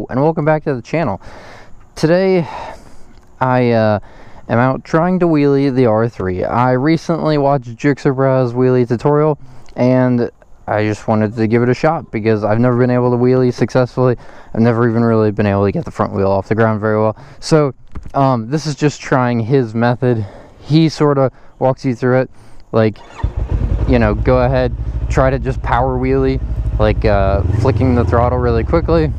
and welcome back to the channel. Today I am out trying to wheelie the R3. I recently watched Gixxer Brah's wheelie tutorial and I just wanted to give it a shot because I've never been able to wheelie successfully. I've never even really been able to get the front wheel off the ground very well. So this is just trying his method. He sort of walks you through it, like, you know, go ahead, try to just power wheelie, like flicking the throttle really quickly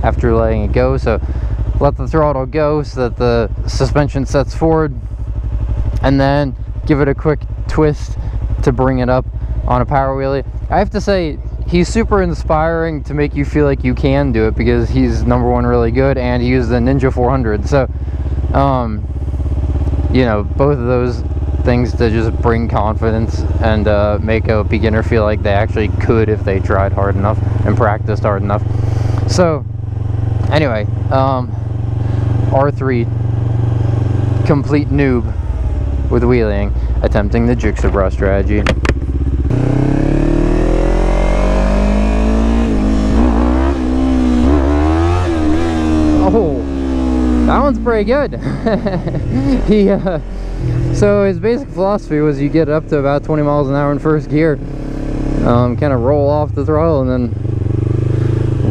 after letting it go. So let the throttle go so that the suspension sets forward, and then give it a quick twist to bring it up on a power wheelie. I have to say, he's super inspiring to make you feel like you can do it, because he's #1 really good, and he used the Ninja 400. So you know, both of those things to just bring confidence and make a beginner feel like they actually could if they tried hard enough and practiced hard enough. So anyway, R3 complete noob with wheeling, attempting the Gixxer Brah strategy. Oh, that one's pretty good. So his basic philosophy was you get up to about 20 miles an hour in first gear, kind of roll off the throttle and then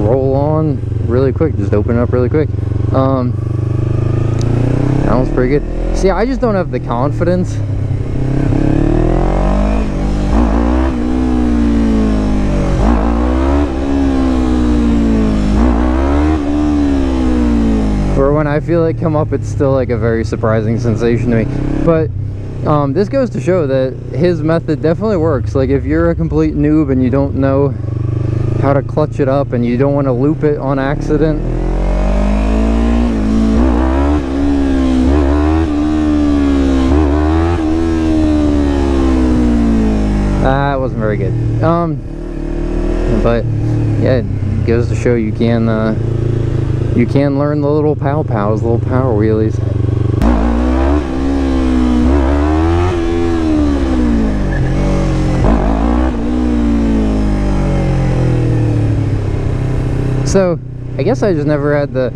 roll on really quick, just open it up really quick. That one's pretty good. See, I just don't have the confidence or when I feel it come up, it's still like a very surprising sensation to me. But this goes to show that his method definitely works. Like, if you're a complete noob and you don't know how to clutch it up and you don't want to loop it on accident, that wasn't very good. But yeah, it goes to show you can learn the little pow-pows, little power wheelies. So I guess I just never had the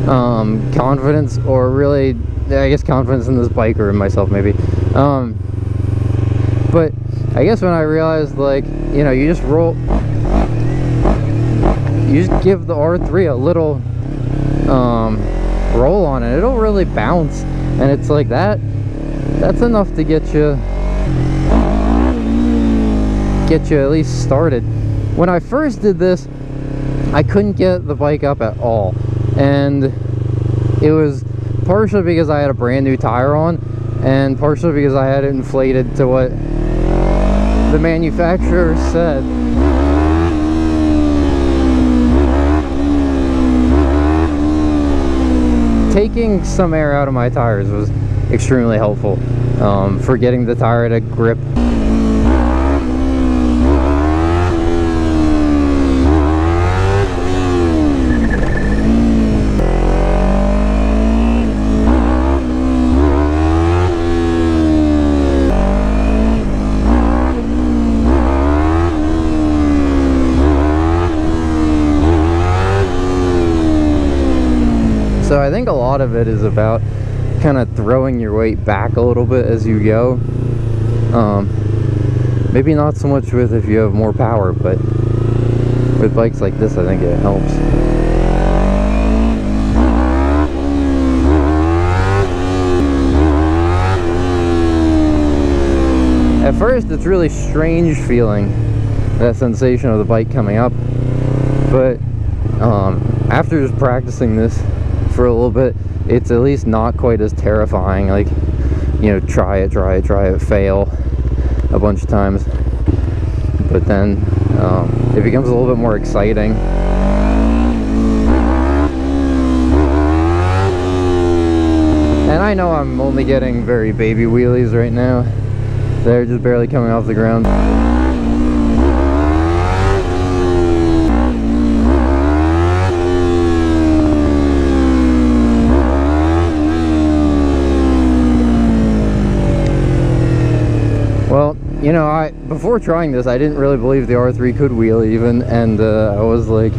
confidence, or really, I guess, confidence in this bike or in myself maybe. But I guess when I realized, like, you know, you just give the R3 a little roll on it, it'll really bounce, and it's like that's enough to get you at least started. When I first did this, I couldn't get the bike up at all, and it was partially because I had a brand new tire on, and partially because I had it inflated to what the manufacturer said. Taking some air out of my tires was extremely helpful for getting the tire to grip. So I think a lot of it is about kind of throwing your weight back a little bit as you go. Maybe not so much with if you have more power, but with bikes like this, I think it helps. At first, it's really strange feeling that sensation of the bike coming up, but after just practicing this for a little bit, it's at least not quite as terrifying. Like, you know, try it, fail a bunch of times, but then it becomes a little bit more exciting. And I know I'm only getting very baby wheelies right now. They're just barely coming off the ground. Well, you know, before trying this, I didn't really believe the R3 could wheel even, and I was like,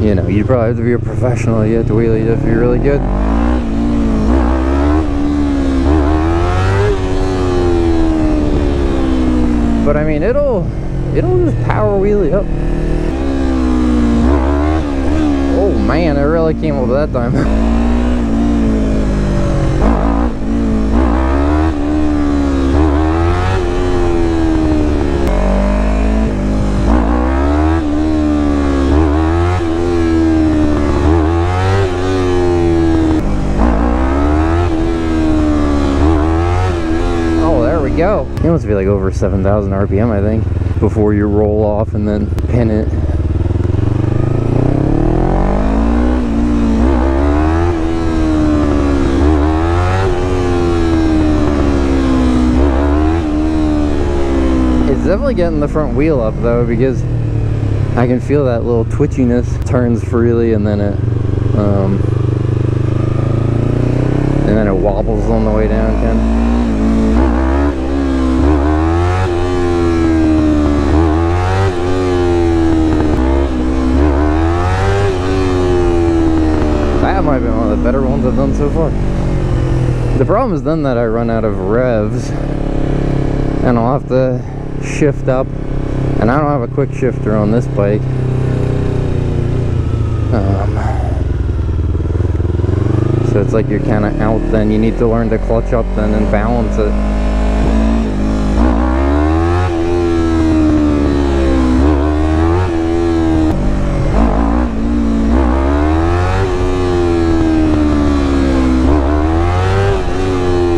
you know, you'd probably have to be a professional to get the wheelie to be really good. But I mean, it'll just power wheelie up. Oh man, it really came up that time. Go. It must be like over 7,000 RPM, I think, before you roll off and then pin it. It's definitely getting the front wheel up though, because I can feel that little twitchiness. Turns freely and then it wobbles on the way down again. That might be one of the better ones I've done so far. The problem is then that I run out of revs and I'll have to shift up, and I don't have a quick shifter on this bike. So it's like you're kind of out then. You need to learn to clutch up then and balance it.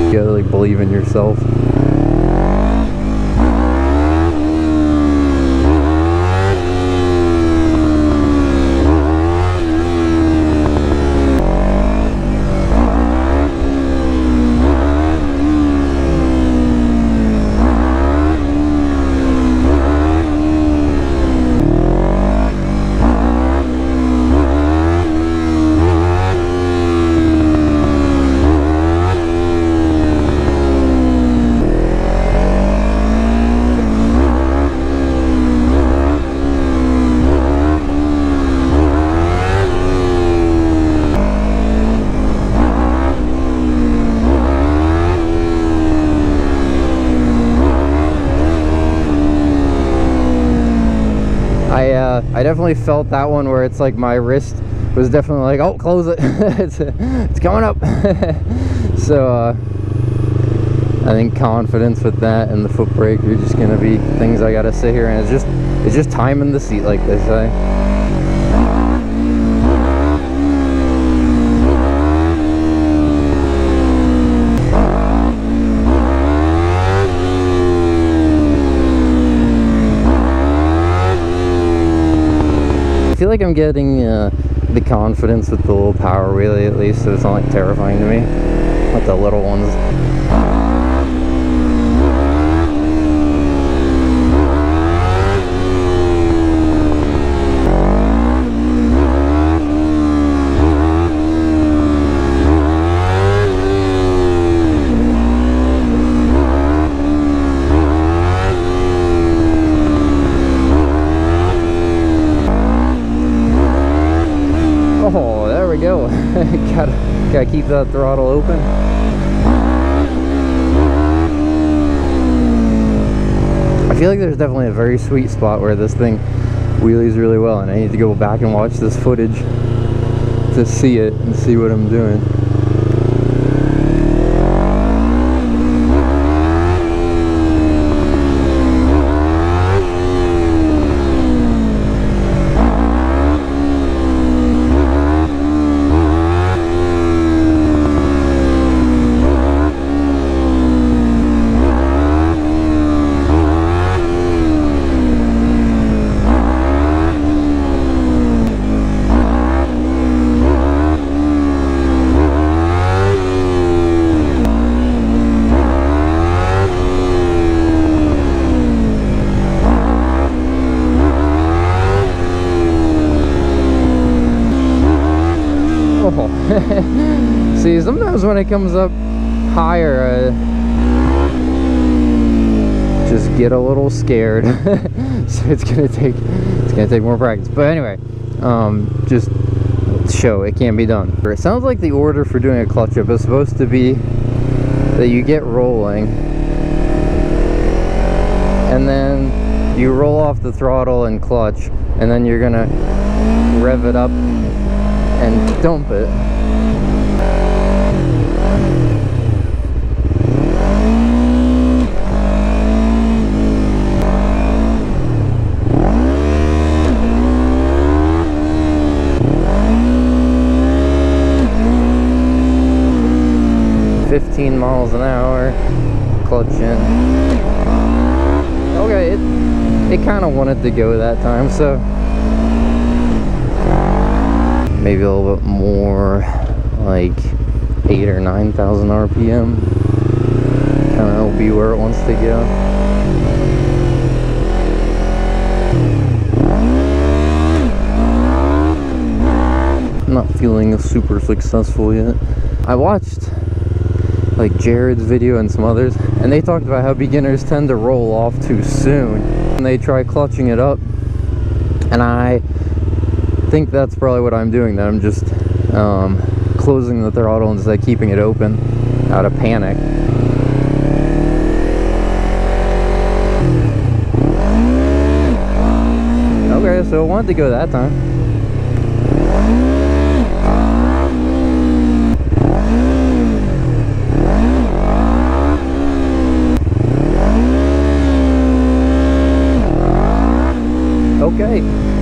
You gotta like believe in yourself. I definitely felt that one where it's like my wrist was definitely like, oh, close it. it's coming up. So I think confidence with that and the foot brake are just gonna be things I gotta sit here, and it's just timing the seat, like they say. I feel like I'm getting the confidence with the little power wheelie, at least, so it's not like terrifying to me, like the little ones. Oh, there we go. gotta keep that throttle open. I feel like there's definitely a very sweet spot where this thing wheelies really well, and I need to go back and watch this footage to see it and see what I'm doing. See, sometimes when it comes up higher, I just get a little scared. So it's gonna take more practice. But anyway, just show it can't be done. It sounds like the order for doing a clutch up is supposed to be that you get rolling and then you roll off the throttle and clutch, and then you're gonna rev it up and dump it. Miles an hour, clutch in. Okay, it kind of wanted to go that time, so maybe a little bit more, like 8,000 or 9,000 RPM. Kind of will be where it wants to go. I'm not feeling super successful yet. I watched like Jared's video and some others, and they talked about how beginners tend to roll off too soon and they try clutching it up, and I think that's probably what I'm doing, that I'm just closing the throttle instead of keeping it open out of panic. Okay, so it wanted to go that time. Okay,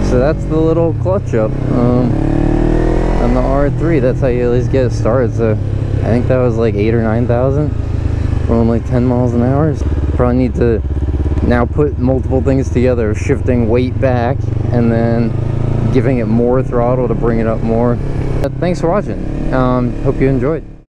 so that's the little clutch up on the R3. That's how you at least get it started. So I think that was like 8,000 or 9,000, going like 10 miles an hour. Probably need to now put multiple things together, shifting weight back and then giving it more throttle to bring it up more. But thanks for watching. Hope you enjoyed.